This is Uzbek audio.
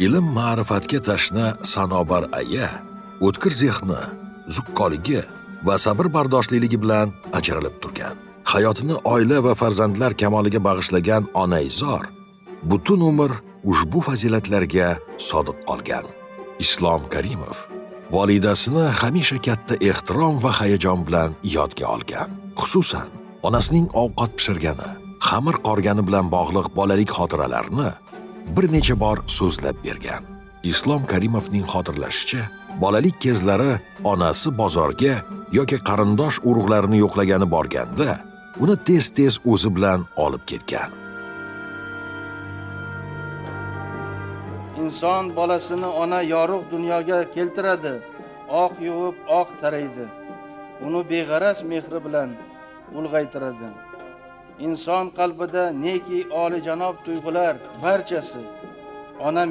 Ilm ma'rifatga tashna sanobar aya, o'tkir zehni, zuqqoligi va sabr bardoshliligi bilan ajralib turgan. Hayotini oila va farzandlar kamoliga bag'ishlagan onaizor butun umr ushbu fazilatlarga sodiq qolgan. Islom Karimov volidasini hamisha katta ehtirom va hayajon bilan yodga olgan. Xususan, onasining ovqat pishirgani, xamir qorgani bilan bog'liq bolalik xotiralarini bir necha bor so'zlab bergan. Islom Karimovning xotirlashicha, bolalik kezlari onasi bozorga yoki qarindosh urug'larini yo'qlagani borganda, uni tez-tez o'zi bilan olib ketgan. Inson bolasini ona yorug' dunyoga keltiradi, oq yuvib, oq taraydi. Uni beg'araz mehri bilan ulg'aytiradi. Inson qalbida neki olijanob tuyg'ular barchasi ona